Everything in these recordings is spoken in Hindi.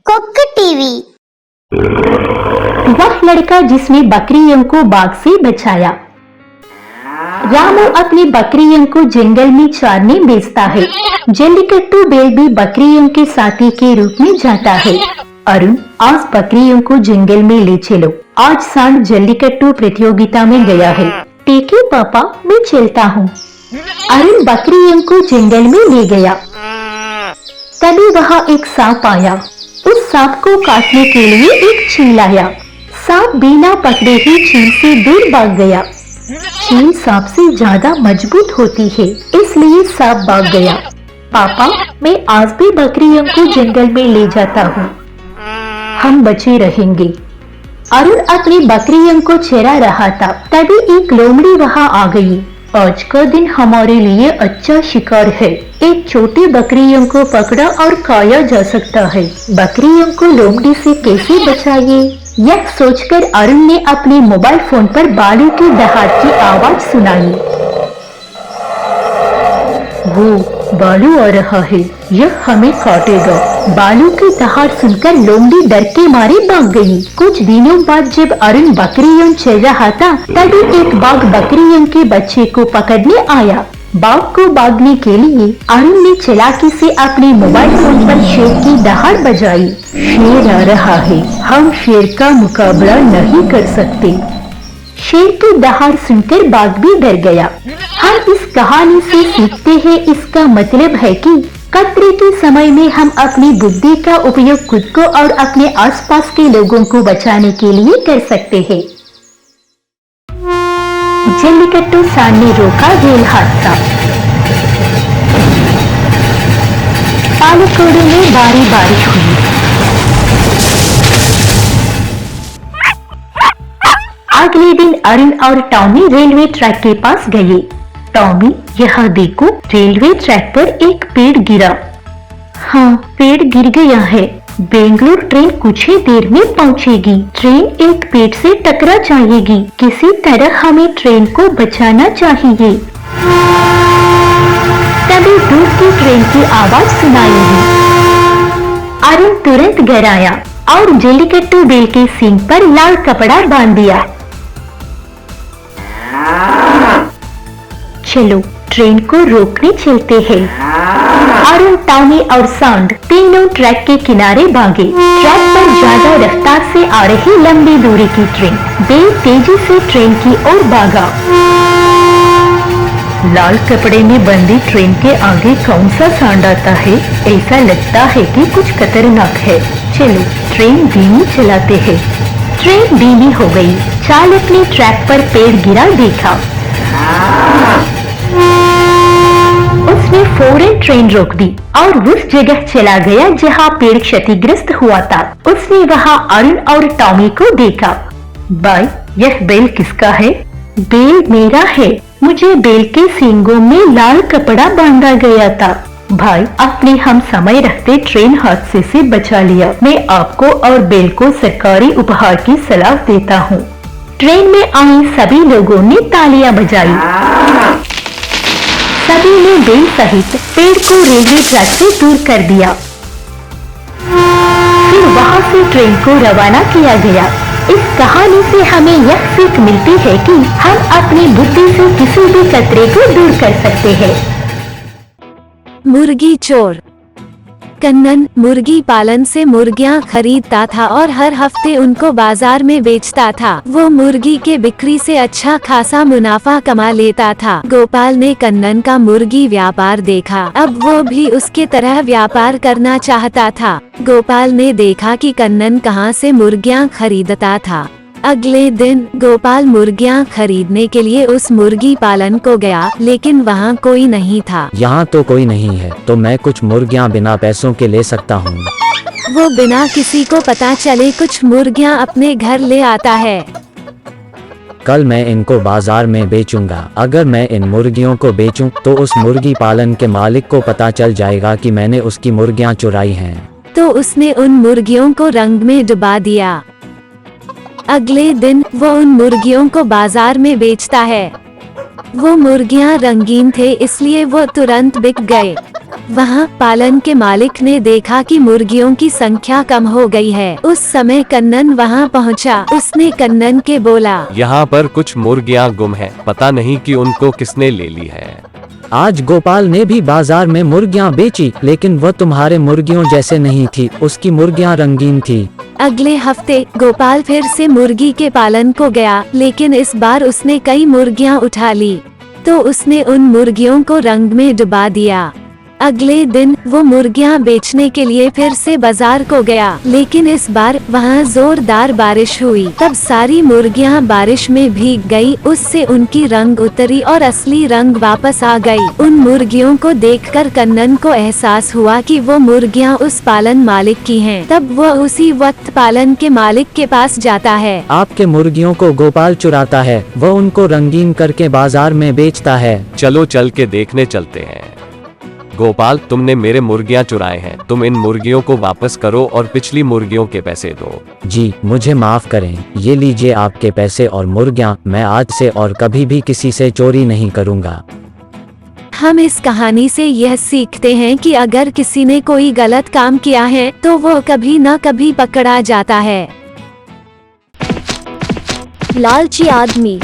Cook TV. वह लड़का जिसने बकरियों को बाघ से बचाया। रामू अपनी बकरियों को जंगल में चरने भेजता है। जल्लीकट्टू बैल भी बकरियों के साथी के रूप में जाता है। अरुण, आज बकरियों को जंगल में ले चलो। आज सांड जल्लीकट्टू प्रतियोगिता में गया है। ठीक है पापा, मैं चलता हूँ। अरुण बकरियों को जंगल में ले गया। तभी वहाँ एक सांप आया। उस सांप को काटने के लिए एक चील आया। सांप बिना पकड़े ही चील से दूर भाग गया। चील सांप से ज्यादा मजबूत होती है, इसलिए सांप भाग गया। पापा, मैं आज भी बकरियों को जंगल में ले जाता हूँ। हम बचे रहेंगे। अरुण अपनी बकरियों को चरा रहा था, तभी एक लोमड़ी वहाँ आ गई। आज का दिन हमारे लिए अच्छा शिकार है। एक छोटी बकरियों को पकड़ा और खाया जा सकता है। बकरियों को लोमड़ी से कैसे बचाइए, यह सोचकर अरुण ने अपने मोबाइल फोन पर बालू की दहाड़ की आवाज सुनाई। वो बालू आ रहा है, यह हमें काटेगा। बालू की दहाड़ सुनकर लोमड़ी डर के मारे भाग गई। कुछ दिनों बाद जब अरुण बकरियों चल रहा था, तभी एक बाघ बकरियों के बच्चे को पकड़ने आया। बाघ को भागने के लिए अरुण ने चालाकी से अपने मोबाइल फोन पर शेर की दहाड़ बजाई। शेर आ रहा है, हम शेर का मुकाबला नहीं कर सकते। शेर की दहाड़ सुनकर बाघ भी डर गया। हम इस कहानी से सीखते हैं, इसका मतलब है कि खतरे के समय में हम अपनी बुद्धि का उपयोग खुद को और अपने आसपास के लोगों को बचाने के लिए कर सकते हैं। जल्लीकट्टू सांड ने रोका रेल हादसा। पालकोड़े में भारी बारिश हुई। अगले दिन अरुण और टॉमी रेलवे ट्रैक के पास गए। टॉमी, यहाँ देखो, रेलवे ट्रैक पर एक पेड़ गिरा। हाँ, पेड़ गिर गया है। बेंगलुरु ट्रेन कुछ ही देर में पहुँचेगी। ट्रेन एक पेड़ से टकरा जाएगी। किसी तरह हमें ट्रेन को बचाना चाहिए। तभी दूर की ट्रेन की आवाज सुनाई दी। अरुण तुरंत घर आया और जल्लीकट्टू बैल के सींग पर लाल कपड़ा बांध दिया। चलो, ट्रेन को रोकने चलते हैं। अरुण, टॉमी और सांड तीनों ट्रैक के किनारे भागे। ट्रैक पर ज्यादा रफ्तार से आ रही लंबी दूरी की ट्रेन। बैल तेजी से ट्रेन की ओर भागा। लाल कपड़े में बंधी ट्रेन के आगे कौन सा सांड आता है? ऐसा लगता है कि कुछ खतरनाक है। चलो, ट्रेन धीमी चलाते हैं। ट्रेन धीमी हो गई। चालक ने ट्रैक पर पेड़ गिरा देखा। उसने फौरन ट्रेन रोक दी और उस जगह चला गया जहां पेड़ क्षतिग्रस्त हुआ था। उसने वहां अरुण और टॉमी को देखा। भाई, यह बैल किसका है? बैल मेरा है। मुझे बैल के सींगों में लाल कपड़ा बांधा गया था। भाई, आपने हम समय रखते ट्रेन हादसे से बचा लिया। मैं आपको और बैल को सरकारी उपहार की सलाह देता हूँ। ट्रेन में आए सभी लोगों ने तालियां बजाई। सभी ने बैल सहित पेड़ को रेलवे ट्रैक से दूर कर दिया। फिर वहां से ट्रेन को रवाना किया गया। इस कहानी से हमें यह सीख मिलती है कि हम अपनी बुद्धि से किसी भी खतरे को दूर कर सकते हैं। मुर्गी चोर। कन्नन मुर्गी पालन से मुर्गियां खरीदता था और हर हफ्ते उनको बाजार में बेचता था। वो मुर्गी के बिक्री से अच्छा खासा मुनाफा कमा लेता था। गोपाल ने कन्नन का मुर्गी व्यापार देखा। अब वो भी उसके तरह व्यापार करना चाहता था। गोपाल ने देखा कि कन्नन कहाँ से मुर्गियां खरीदता था। अगले दिन गोपाल मुर्गियां खरीदने के लिए उस मुर्गी पालन को गया, लेकिन वहाँ कोई नहीं था। यहाँ तो कोई नहीं है, तो मैं कुछ मुर्गियाँ बिना पैसों के ले सकता हूँ। वो बिना किसी को पता चले कुछ मुर्गियां अपने घर ले आता है। कल मैं इनको बाजार में बेचूंगा। अगर मैं इन मुर्गियों को बेचूं, तो उस मुर्गी पालन के मालिक को पता चल जाएगा कि मैंने उसकी मुर्गियां चुराई हैं। तो उसने उन मुर्गियों को रंग में डुबा दिया। अगले दिन वो उन मुर्गियों को बाजार में बेचता है। वो मुर्गियां रंगीन थे, इसलिए वो तुरंत बिक गए। वहाँ पालन के मालिक ने देखा कि मुर्गियों की संख्या कम हो गई है। उस समय कन्नन वहाँ पहुँचा। उसने कन्नन के बोला, यहाँ पर कुछ मुर्गियाँ गुम हैं, पता नहीं कि उनको किसने ले ली है। आज गोपाल ने भी बाजार में मुर्गियाँ बेची, लेकिन वह तुम्हारे मुर्गियों जैसे नहीं थी। उसकी मुर्गियाँ रंगीन थी। अगले हफ्ते गोपाल फिर से मुर्गी के पालन को गया, लेकिन इस बार उसने कई मुर्गियाँ उठा ली, तो उसने उन मुर्गियों को रंग में डुबा दिया। अगले दिन वो मुर्गियाँ बेचने के लिए फिर से बाजार को गया, लेकिन इस बार वहाँ जोरदार बारिश हुई। तब सारी मुर्गियाँ बारिश में भीग गई। उससे उनकी रंग उतरी और असली रंग वापस आ गई। उन मुर्गियों को देखकर कन्नन को एहसास हुआ कि वो मुर्गियाँ उस पालन मालिक की हैं। तब वह उसी वक्त पालन के मालिक के पास जाता है। आपके मुर्गियों को गोपाल चुराता है। वह उनको रंगीन करके बाजार में बेचता है। चलो चल के देखने चलते हैं। गोपाल, तुमने मेरे मुर्गियाँ चुराए हैं, तुम इन मुर्गियों को वापस करो और पिछली मुर्गियों के पैसे दो। जी मुझे माफ करें, ये लीजिए आपके पैसे और मुर्गियाँ। मैं आज से और कभी भी किसी से चोरी नहीं करूँगा। हम इस कहानी से यह सीखते हैं कि अगर किसी ने कोई गलत काम किया है तो वो कभी न कभी पकड़ा जाता है। लालची आदमी।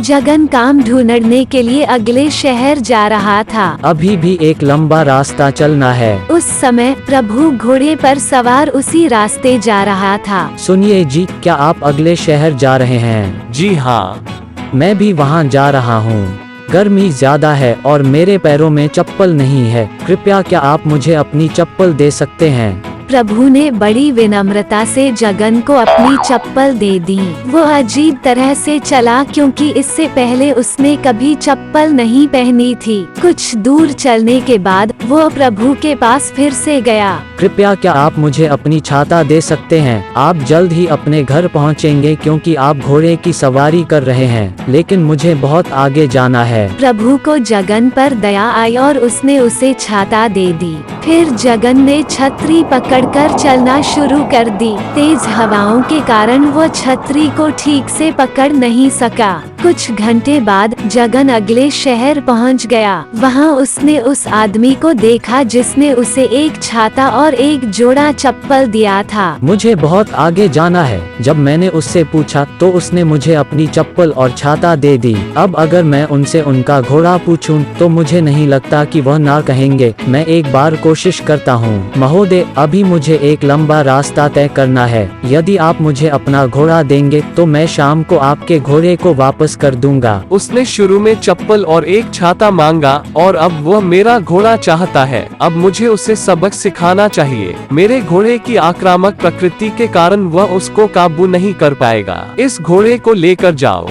जगन काम ढूंढने के लिए अगले शहर जा रहा था। अभी भी एक लंबा रास्ता चलना है। उस समय प्रभु घोड़े पर सवार उसी रास्ते जा रहा था। सुनिए जी, क्या आप अगले शहर जा रहे हैं? जी हाँ। मैं भी वहाँ जा रहा हूँ। गर्मी ज्यादा है और मेरे पैरों में चप्पल नहीं है। कृपया क्या आप मुझे अपनी चप्पल दे सकते हैं? प्रभु ने बड़ी विनम्रता से जगन को अपनी चप्पल दे दी। वो अजीब तरह से चला, क्योंकि इससे पहले उसने कभी चप्पल नहीं पहनी थी। कुछ दूर चलने के बाद वो प्रभु के पास फिर से गया। कृपया क्या आप मुझे अपनी छाता दे सकते हैं? आप जल्द ही अपने घर पहुंचेंगे, क्योंकि आप घोड़े की सवारी कर रहे हैं, लेकिन मुझे बहुत आगे जाना है। प्रभु को जगन पर दया आई और उसने उसे छाता दे दी। फिर जगन ने छतरी पकड़कर चलना शुरू कर दी। तेज हवाओं के कारण वो छतरी को ठीक से पकड़ नहीं सका। कुछ घंटे बाद जगन अगले शहर पहुंच गया। वहां उसने उस आदमी को देखा जिसने उसे एक छाता और एक जोड़ा चप्पल दिया था। मुझे बहुत आगे जाना है। जब मैंने उससे पूछा तो उसने मुझे अपनी चप्पल और छाता दे दी। अब अगर मैं उनसे उनका घोड़ा पूछूं तो मुझे नहीं लगता कि वह ना कहेंगे। मैं एक बार कोशिश करता हूँ। महोदय, अभी मुझे एक लंबा रास्ता तय करना है। यदि आप मुझे अपना घोड़ा देंगे तो मैं शाम को आपके घोड़े को वापस कर दूंगा। उसने शुरू में चप्पल और एक छाता मांगा और अब वह मेरा घोड़ा चाहता है। अब मुझे उसे सबक सिखाना चाहिए। मेरे घोड़े की आक्रामक प्रकृति के कारण वह उसको काबू नहीं कर पाएगा। इस घोड़े को लेकर जाओ।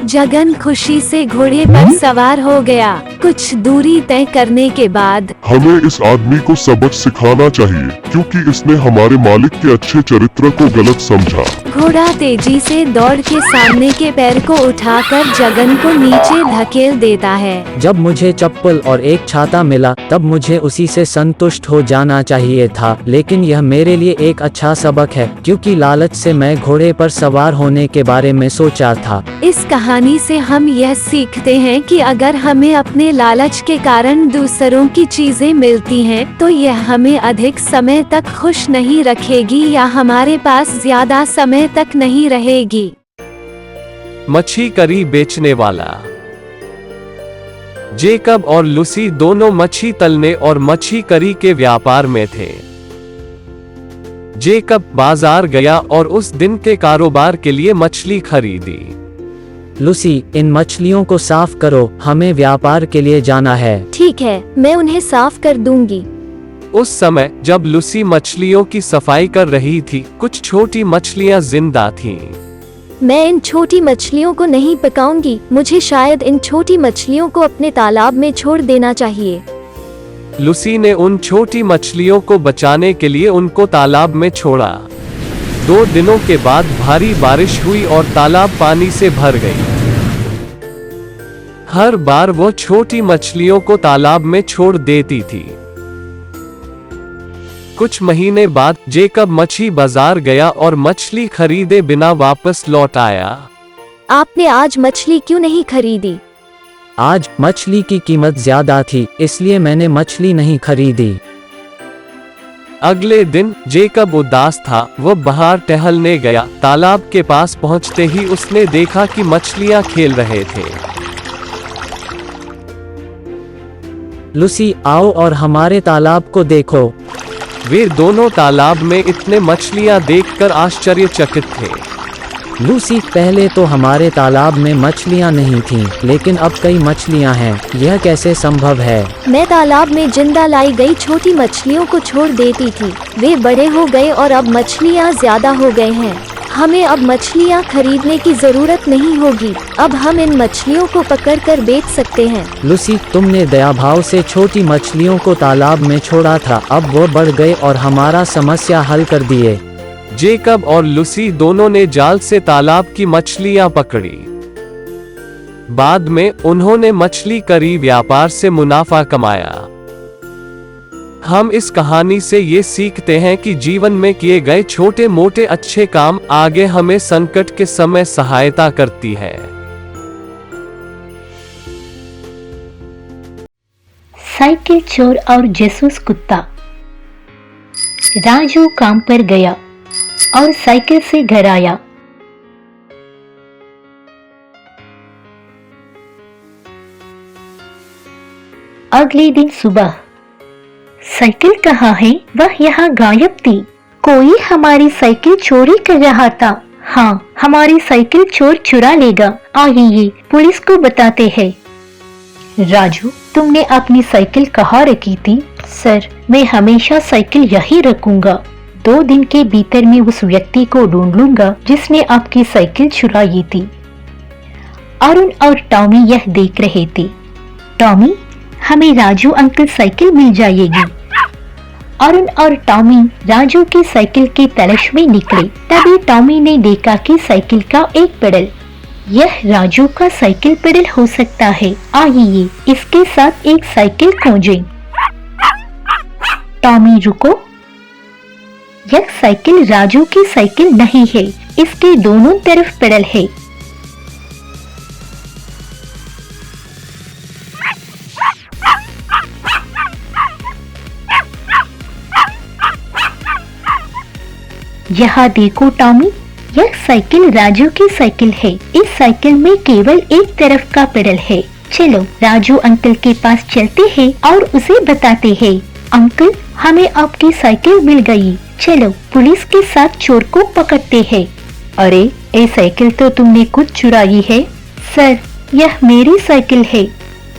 जगन खुशी से घोड़े पर सवार हो गया। कुछ दूरी तय करने के बाद हमें इस आदमी को सबक सिखाना चाहिए, क्योंकि इसने हमारे मालिक के अच्छे चरित्र को गलत समझा। घोड़ा तेजी से दौड़ के सामने के पैर को उठाकर जगन को नीचे धकेल देता है। जब मुझे चप्पल और एक छाता मिला तब मुझे उसी से संतुष्ट हो जाना चाहिए था, लेकिन यह मेरे लिए एक अच्छा सबक है, क्योंकि लालच से मैं घोड़े पर सवार होने के बारे में सोचा था। इस कहानी से हम यह सीखते हैं कि अगर हमें अपने लालच के कारण दूसरों की चीजें मिलती हैं, तो यह हमें अधिक समय तक खुश नहीं रखेगी या हमारे पास ज्यादा समय तक नहीं रहेगी। मच्छी करी बेचने वाला। जेकब और लूसी दोनों मच्छी तलने और मच्छी करी के व्यापार में थे। जेकब बाजार गया और उस दिन के कारोबार के लिए मछली खरीदी। लूसी, इन मछलियों को साफ करो, हमें व्यापार के लिए जाना है। ठीक है, मैं उन्हें साफ कर दूंगी। उस समय जब लूसी मछलियों की सफाई कर रही थी, कुछ छोटी मछलियां जिंदा थीं। मैं इन छोटी मछलियों को नहीं पकाऊंगी। मुझे शायद इन छोटी मछलियों को अपने तालाब में छोड़ देना चाहिए। लूसी ने उन छोटी मछलियों को बचाने के लिए उनको तालाब में छोड़ा। 2 दिनों के बाद भारी बारिश हुई और तालाब पानी से भर गई। हर बार वो छोटी मछलियों को तालाब में छोड़ देती थी। कुछ महीने बाद जेकब मछली बाजार गया और मछली खरीदे बिना वापस लौट आया। आपने आज मछली क्यों नहीं खरीदी? आज मछली की कीमत ज्यादा थी, इसलिए मैंने मछली नहीं खरीदी। अगले दिन जेकब उदास था। वह बाहर टहलने गया। तालाब के पास पहुंचते ही उसने देखा कि मछलियां खेल रहे थे। लूसी, आओ और हमारे तालाब को देखो। वे दोनों तालाब में इतने मछलियां देखकर आश्चर्यचकित थे। लूसी, पहले तो हमारे तालाब में मछलियां नहीं थीं, लेकिन अब कई मछलियां हैं। यह कैसे संभव है? मैं तालाब में जिंदा लाई गई छोटी मछलियों को छोड़ देती थी। वे बड़े हो गए और अब मछलियाँ ज्यादा हो गए हैं। हमें अब मछलियाँ खरीदने की जरूरत नहीं होगी। अब हम इन मछलियों को पकड़कर बेच सकते हैं। लूसी, तुमने दया भाव से छोटी मछलियों को तालाब में छोड़ा था, अब वो बढ़ गए और हमारा समस्या हल कर दिए। जेकब और लूसी दोनों ने जाल से तालाब की मछलियां पकड़ी। बाद में उन्होंने मछली करी व्यापार से मुनाफा कमाया। हम इस कहानी से ये सीखते हैं कि जीवन में किए गए छोटे मोटे अच्छे काम आगे हमें संकट के समय सहायता करती है। साइकिल चोर और जासूस कुत्ता। राजू काम पर गया और साइकिल से घर आया। अगले दिन सुबह, साइकिल कहाँ है? वह यहाँ गायब थी। कोई हमारी साइकिल चोरी कर रहा था। हाँ, हमारी साइकिल चोर चुरा लेगा। आइए पुलिस को बताते हैं। राजू, तुमने अपनी साइकिल कहाँ रखी थी? सर, मैं हमेशा साइकिल यही रखूंगा। 2 दिन के भीतर मैं उस व्यक्ति को ढूंढ लूंगा जिसने आपकी साइकिल चुराई थी। अरुण और टॉमी यह देख रहे थे। टॉमी, हमें राजू अंकल साइकिल मिल जाएगी। अरुण और टॉमी राजू की साइकिल की तलाश में निकले। तभी टॉमी ने देखा कि साइकिल का एक पेडल, यह राजू का साइकिल पेडल हो सकता है। आइए इसके साथ एक साइकिल खोजें। टॉमी, रुको, यह साइकिल राजू की साइकिल नहीं है। इसके दोनों तरफ पेडल है। यहाँ देखो टॉमी, यह साइकिल राजू की साइकिल है। इस साइकिल में केवल एक तरफ का पेडल है। चलो राजू अंकल के पास चलते हैं और उसे बताते हैं। अंकल, हमें आपकी साइकिल मिल गई। चलो पुलिस के साथ चोर को पकड़ते हैं। अरे, ये साइकिल तो तुमने खुद चुराई है। सर, यह मेरी साइकिल है।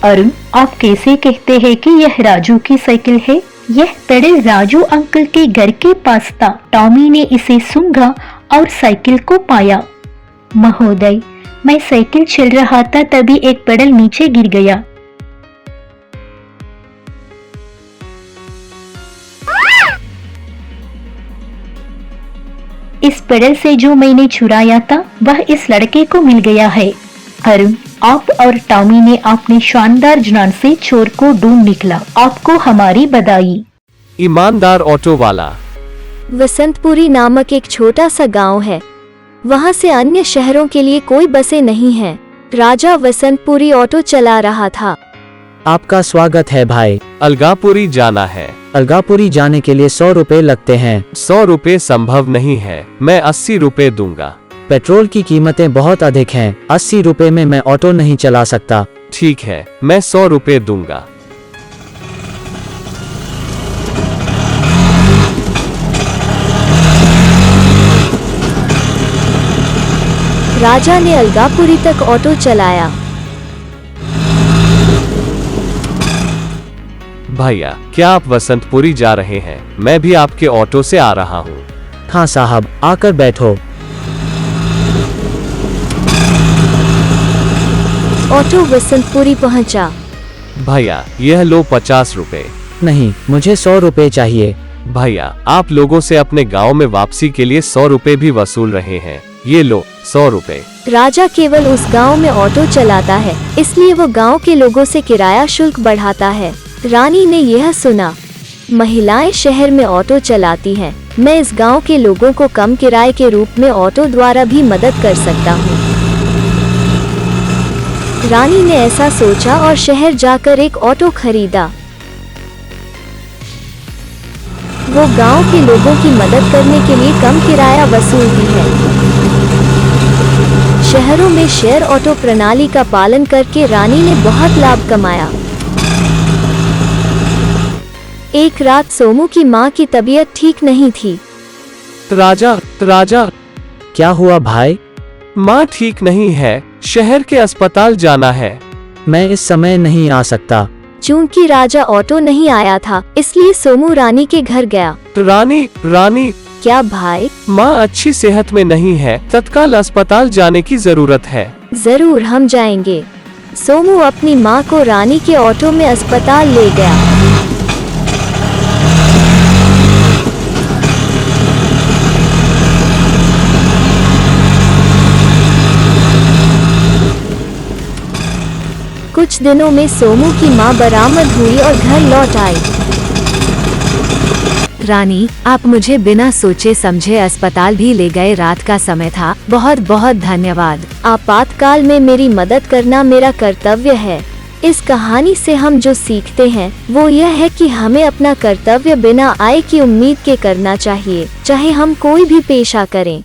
अरुण, आप कैसे कहते हैं कि यह राजू की साइकिल है? यह पेडल राजू अंकल के घर के पास था। टॉमी ने इसे सूंघा और साइकिल को पाया। महोदय, मैं साइकिल चल रहा था, तभी एक पेडल नीचे गिर गया। इस पेडल से जो मैंने चुराया था वह इस लड़के को मिल गया है। अरुण, आप और टॉमी ने अपने शानदार जुनून से चोर को ढूंढ निकला। आपको हमारी बधाई। ईमानदार ऑटो वाला। वसंतपुरी नामक एक छोटा सा गांव है। वहां से अन्य शहरों के लिए कोई बसें नहीं हैं। राजा वसंतपुरी ऑटो चला रहा था। आपका स्वागत है भाई। अलगापुरी जाना है। अलगापुरी जाने के लिए 100 रुपए लगते हैं। 100 रुपए संभव नहीं है, मैं 80 रुपए दूंगा। पेट्रोल की कीमतें बहुत अधिक हैं। 80 रुपए में मैं ऑटो नहीं चला सकता। ठीक है, मैं 100 रुपए दूंगा। राजा ने अलगापुरी तक ऑटो चलाया। भैया, क्या आप वसंतपुरी जा रहे हैं? मैं भी आपके ऑटो से आ रहा हूँ। हाँ साहब, आकर बैठो। ऑटो वसंतपुरी पहुंचा। भैया, यह लो 50 रुपए। नहीं, मुझे 100 रुपए चाहिए। भैया, आप लोगों से अपने गांव में वापसी के लिए 100 रुपए भी वसूल रहे हैं। ये लो 100 रुपए। राजा केवल उस गांव में ऑटो चलाता है, इसलिए वो गांव के लोगों से किराया शुल्क बढ़ाता है। रानी ने यह सुना। महिलाएं शहर में ऑटो चलाती हैं। मैं इस गांव के लोगों को कम किराए के रूप में ऑटो द्वारा भी मदद कर सकता हूँ। रानी ने ऐसा सोचा और शहर जाकर एक ऑटो खरीदा। वो गांव के लोगों की मदद करने के लिए कम किराया वसूलती है। शहरों में शेयर ऑटो प्रणाली का पालन करके रानी ने बहुत लाभ कमाया। एक रात सोमू की माँ की तबीयत ठीक नहीं थी। राजा, क्या हुआ भाई? माँ ठीक नहीं है, शहर के अस्पताल जाना है। मैं इस समय नहीं आ सकता। चूंकि राजा ऑटो नहीं आया था, इसलिए सोमू रानी के घर गया। रानी, क्या भाई? माँ अच्छी सेहत में नहीं है, तत्काल अस्पताल जाने की जरूरत है। जरूर, हम जाएंगे। सोमू अपनी माँ को रानी के ऑटो में अस्पताल ले गया। कुछ दिनों में सोमू की माँ बरामद हुई और घर लौट आई। रानी, आप मुझे बिना सोचे समझे अस्पताल भी ले गए। रात का समय था। बहुत बहुत धन्यवाद। आपातकाल में मेरी मदद करना मेरा कर्तव्य है। इस कहानी से हम जो सीखते हैं वो यह है कि हमें अपना कर्तव्य बिना आय की उम्मीद के करना चाहिए, चाहे हम कोई भी पेशा करें।